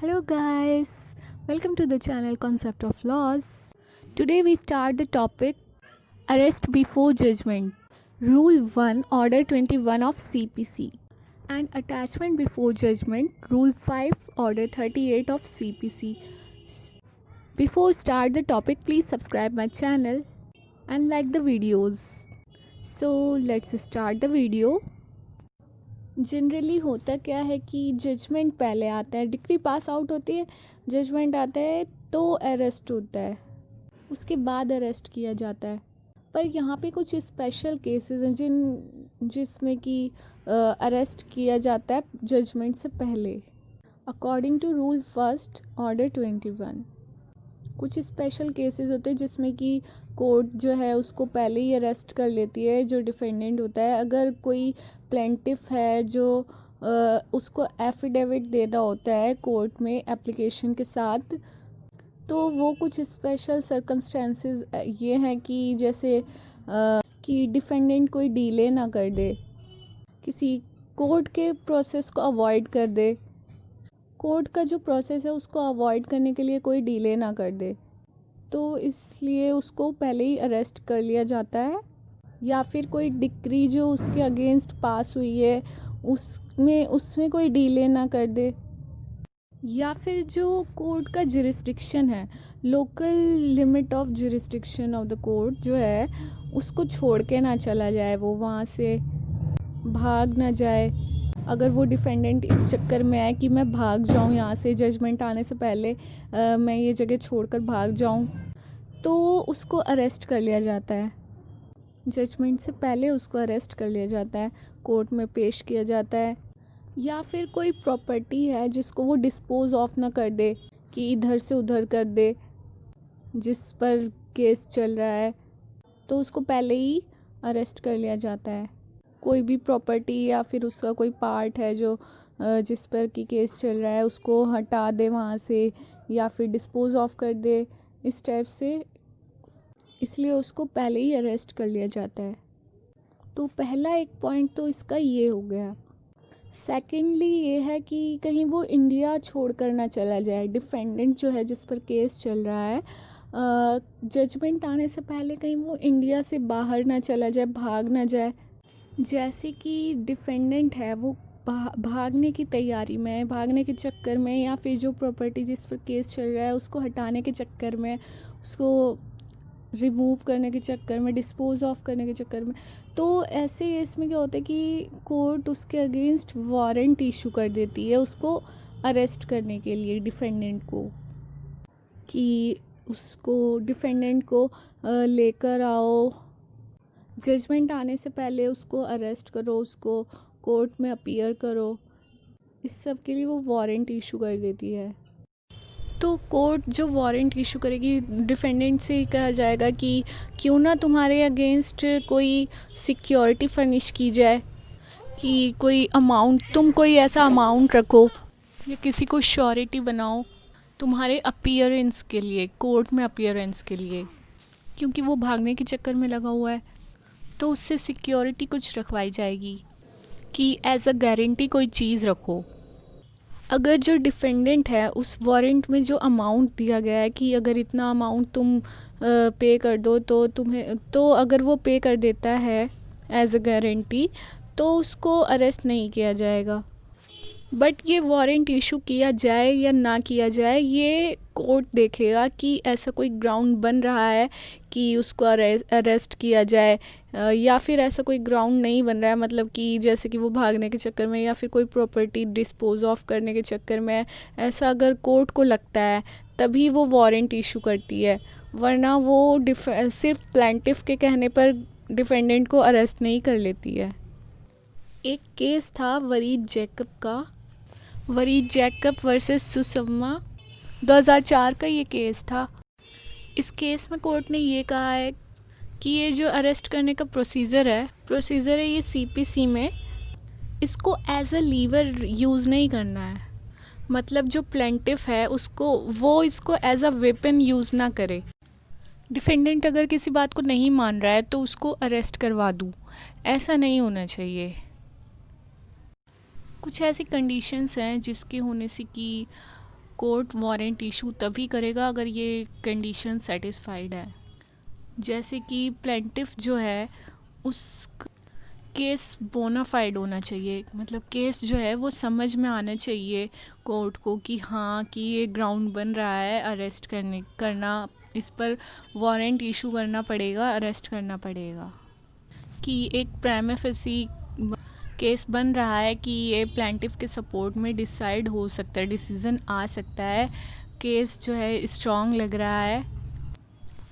Hello guys, welcome to the channel Concept of Laws. Today we start the topic Arrest Before Judgment. Rule 1 Order 21 of CPC and Attachment Before Judgment Rule 5 Order 38 of CPC. Before start the topic, please subscribe my channel and like the videos. So let's start the video. Generally होता क्या है कि judgement पहले आता है, degree pass out होती है, judgement आता है तो अरेस्ट होता है, उसके बाद अरेस्ट किया जाता है। पर यहाँ पे कुछ स्पेशल केसेस हैं जिसमें कि अरेस्ट किया जाता है जजमेंट से पहले, according to rule first order 21। कुछ स्पेशल केसेस होते हैं जिसमें कि कोर्ट जो है उसको पहले ही अरेस्ट कर लेती है जो डिफेंडेंट होता है। अगर कोई प्लेंटिफ है जो उसको एफिडेविट देना होता है कोर्ट में एप्लीकेशन के साथ, तो वो कुछ स्पेशल सर्कमस्टेंसेस ये हैं कि जैसे कि डिफेंडेंट कोई डिले ना कर दे, किसी कोर्ट के प्रोसेस को अवॉइड कर दे, कोर्ट का जो प्रोसेस है उसको अवॉइड करने के लिए कोई डिले ना कर दे, तो इसलिए उसको पहले ही अरेस्ट कर लिया जाता है। या फिर कोई डिक्री जो उसके अगेंस्ट पास हुई है उसमें कोई डिले ना कर दे, या फिर जो कोर्ट का जुरिस्डिक्शन है, local limit of jurisdiction of the court जो है उसको छोड़ के ना चला जाए, वो वहाँ से भाग ना जाए। अगर वो डिफेंडेंट इस चक्कर में है कि मैं भाग जाऊँ यहाँ से, जजमेंट आने से पहले मैं ये जगह छोड़कर भाग जाऊँ, तो उसको अरेस्ट कर लिया जाता है। जजमेंट से पहले उसको अरेस्ट कर लिया जाता है, कोर्ट में पेश किया जाता है। या फिर कोई प्रॉपर्टी है जिसको वो डिस्पोज ऑफ ना कर दे कि इधर से उधर कर दे, जिस पर केस चल रहा है, तो उसको पहले ही अरेस्ट कर लिया जाता है। कोई भी प्रॉपर्टी या फिर उसका कोई पार्ट है जो जिस पर कि केस चल रहा है उसको हटा दे वहाँ से, या फिर डिस्पोज ऑफ कर दे, इस टाइप से, इसलिए उसको पहले ही अरेस्ट कर लिया जाता है। तो पहला एक पॉइंट तो इसका ये हो गया। सेकेंडली ये है कि कहीं वो इंडिया छोड़ कर ना चला जाए, डिफेंडेंट जो है जिस पर केस चल रहा है, जजमेंट आने से पहले कहीं वो इंडिया से बाहर ना चला जाए, भाग ना जाए। जैसे कि डिफेंडेंट है वो भागने की तैयारी में, भागने के चक्कर में, या फिर जो प्रॉपर्टी जिस पर केस चल रहा है उसको हटाने के चक्कर में, उसको रिमूव करने के चक्कर में, डिस्पोज ऑफ करने के चक्कर में, तो ऐसे इसमें क्या होता है कि कोर्ट उसके अगेंस्ट वारंट इशू कर देती है उसको अरेस्ट करने के लिए, डिफेंडेंट को, कि उसको डिफेंडेंट को लेकर आओ, जजमेंट आने से पहले उसको अरेस्ट करो, उसको कोर्ट में अपीयर करो, इस सब के लिए वो वारंट इशू कर देती है। तो कोर्ट जो वारंट इशू करेगी, डिफेंडेंट से कहा जाएगा कि क्यों ना तुम्हारे अगेंस्ट कोई सिक्योरिटी फर्निश की जाए, कि कोई अमाउंट, तुम कोई ऐसा अमाउंट रखो या किसी को श्योरिटी बनाओ तुम्हारे अपीयरेंस के लिए, कोर्ट में अपीयरेंस के लिए, क्योंकि वो भागने के चक्कर में लगा हुआ है, तो उससे सिक्योरिटी कुछ रखवाई जाएगी कि एज अ गारंटी कोई चीज़ रखो। अगर जो डिफेंडेंट है उस वारंट में जो अमाउंट दिया गया है कि अगर इतना अमाउंट तुम पे कर दो तो तुम्हें, तो अगर वो पे कर देता है एज अ गारंटी, तो उसको अरेस्ट नहीं किया जाएगा। बट ये वारंट इशू किया जाए या ना किया जाए, ये कोर्ट देखेगा कि ऐसा कोई ग्राउंड बन रहा है कि उसको अरेस्ट किया जाए, या फिर ऐसा कोई ग्राउंड नहीं बन रहा है, मतलब कि जैसे कि वो भागने के चक्कर में या फिर कोई प्रॉपर्टी डिस्पोज ऑफ करने के चक्कर में, ऐसा अगर कोर्ट को लगता है तभी वो वारंट इशू करती है, वरना वो सिर्फ प्लेंटिफ के कहने पर डिफेंडेंट को अरेस्ट नहीं कर लेती है। एक केस था वरीद जैकब का, वरीद जैकब वर्सेस सुषमा, 2004 का ये केस था। इस केस में कोर्ट ने ये कहा है कि ये जो अरेस्ट करने का प्रोसीजर है ये सीपीसी में, इसको एज अ लीवर यूज़ नहीं करना है। मतलब जो प्लेंटिफ है वो इसको एज अ वेपन यूज़ ना करे। डिफेंडेंट अगर किसी बात को नहीं मान रहा है तो उसको अरेस्ट करवा दूँ, ऐसा नहीं होना चाहिए। कुछ ऐसी कंडीशंस हैं जिसके होने से कि कोर्ट वारंट इशू तभी करेगा अगर ये कंडीशन सेटिस्फाइड है। जैसे कि प्लेंटिफ जो है उस केस बोनाफाइड होना चाहिए, मतलब केस जो है वो समझ में आना चाहिए कोर्ट को कि हाँ कि ये ग्राउंड बन रहा है अरेस्ट करना, इस पर वारंट इशू करना पड़ेगा, अरेस्ट करना पड़ेगा। कि एक प्राइमा फेसी केस बन रहा है कि ये प्लेंटिफ के सपोर्ट में डिसाइड हो सकता है, डिसीजन आ सकता है, केस जो है स्ट्रॉन्ग लग रहा है।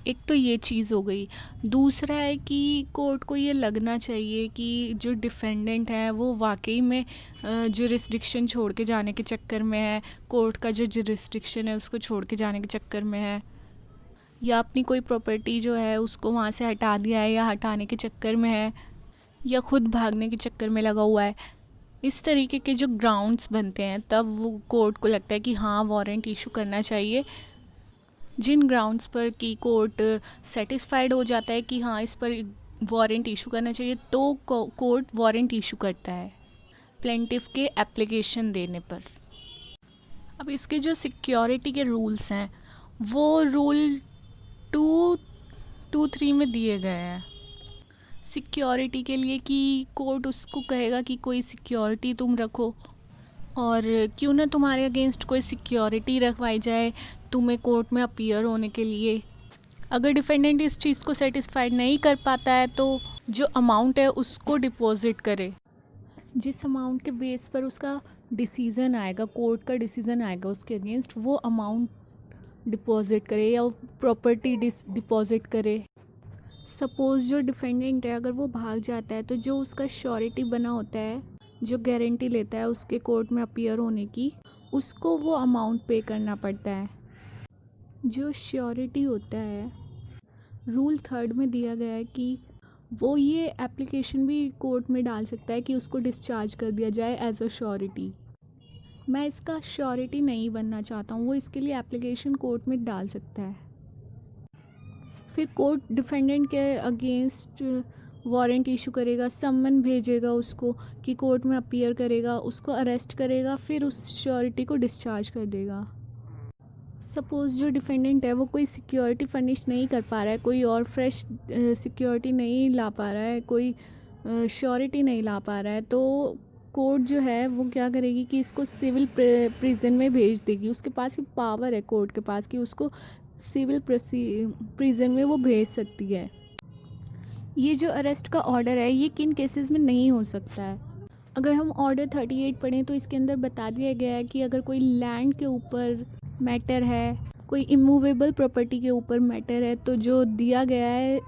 एक तो ये चीज़ हो गई। दूसरा है कि कोर्ट को ये लगना चाहिए कि जो डिफेंडेंट है वो वाकई में जुरिस्डिक्शन छोड़ के जाने के चक्कर में है, कोर्ट का जो जुरिस्डिक्शन है उसको छोड़ के जाने के चक्कर में है, या अपनी कोई प्रॉपर्टी जो है उसको वहाँ से हटा दिया है या हटाने के चक्कर में है, या खुद भागने के चक्कर में लगा हुआ है। इस तरीके के जो ग्राउंड्स बनते हैं तब वो कोर्ट को लगता है कि हाँ वारंट इशू करना चाहिए। जिन ग्राउंड्स पर कि कोर्ट सेटिस्फाइड हो जाता है कि हाँ इस पर वारंट इशू करना चाहिए तो कोर्ट वारंट इशू करता है प्लेंटिफ के एप्लीकेशन देने पर। अब इसके जो सिक्योरिटी के रूल्स हैं वो रूल 223 में दिए गए हैं सिक्योरिटी के लिए, कि कोर्ट उसको कहेगा कि कोई सिक्योरिटी तुम रखो, और क्यों ना तुम्हारे अगेंस्ट कोई सिक्योरिटी रखवाई जाए तुम्हें कोर्ट में अपीयर होने के लिए। अगर डिफेंडेंट इस चीज़ को सेटिस्फाइड नहीं कर पाता है तो जो अमाउंट है उसको डिपॉजिट करे, जिस अमाउंट के बेस पर उसका डिसीज़न आएगा, कोर्ट का डिसीज़न आएगा उसके अगेंस्ट, वो अमाउंट डिपॉजिट करे या प्रॉपर्टी डिपॉजिट करे। सपोज़ जो डिफेंडेंट है अगर वो भाग जाता है तो जो उसका श्योरिटी बना होता है, जो गारंटी लेता है उसके कोर्ट में अपीयर होने की, उसको वो अमाउंट पे करना पड़ता है। जो श्योरिटी होता है रूल 3 में दिया गया है कि वो ये एप्लीकेशन भी कोर्ट में डाल सकता है कि उसको डिस्चार्ज कर दिया जाए एज अ श्योरिटी। मैं इसका श्योरिटी नहीं बनना चाहता हूँ, वो इसके लिए एप्लीकेशन कोर्ट में डाल सकता है। फिर कोर्ट डिफेंडेंट के अगेंस्ट वारंट इशू करेगा, समन भेजेगा उसको कि कोर्ट में अपीयर करेगा, उसको अरेस्ट करेगा, फिर उस श्योरिटी को डिस्चार्ज कर देगा। सपोज़ जो डिफेंडेंट है वो कोई सिक्योरिटी फर्निश नहीं कर पा रहा है, कोई और फ्रेश सिक्योरिटी नहीं ला पा रहा है, कोई श्योरिटी नहीं ला पा रहा है, तो कोर्ट जो है वो क्या करेगी कि इसको सिविल प्रिजन में भेज देगी। उसके पास ये पावर है कोर्ट के पास कि उसको सिविल प्रिजन में वो भेज सकती है। ये जो अरेस्ट का ऑर्डर है ये किन केसेस में नहीं हो सकता है। अगर हम ऑर्डर 38 पढ़ें तो इसके अंदर बता दिया गया है कि अगर कोई लैंड के ऊपर मैटर है, कोई इमूवेबल प्रॉपर्टी के ऊपर मैटर है, तो जो दिया गया है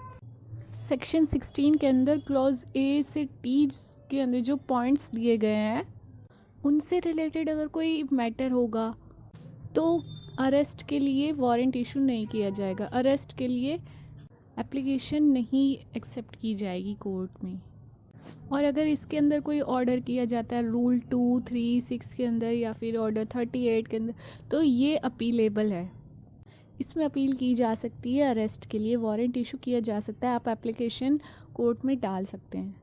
सेक्शन 16 के अंदर क्लॉज ए से टी के अंदर जो पॉइंट्स दिए गए हैं उनसे रिलेटेड अगर कोई मैटर होगा तो अरेस्ट के लिए वारंट इशू नहीं किया जाएगा, अरेस्ट के लिए एप्लीकेशन नहीं एक्सेप्ट की जाएगी कोर्ट में। और अगर इसके अंदर कोई ऑर्डर किया जाता है रूल 236 के अंदर या फिर ऑर्डर 38 के अंदर तो ये अपीलेबल है, इसमें अपील की जा सकती है, अरेस्ट के लिए वारंट इशू किया जा सकता है, आप एप्लीकेशन कोर्ट में डाल सकते हैं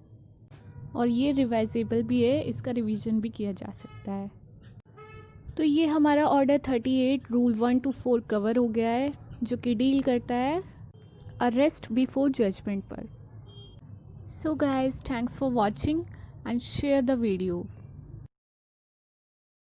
और ये रिवाइजेबल भी है, इसका रिवीजन भी किया जा सकता है। तो ये हमारा ऑर्डर 38 रूल 1 to 4 कवर हो गया है जो कि डील करता है अरेस्ट बिफोर जजमेंट पर। So guys, thanks for watching and share the video.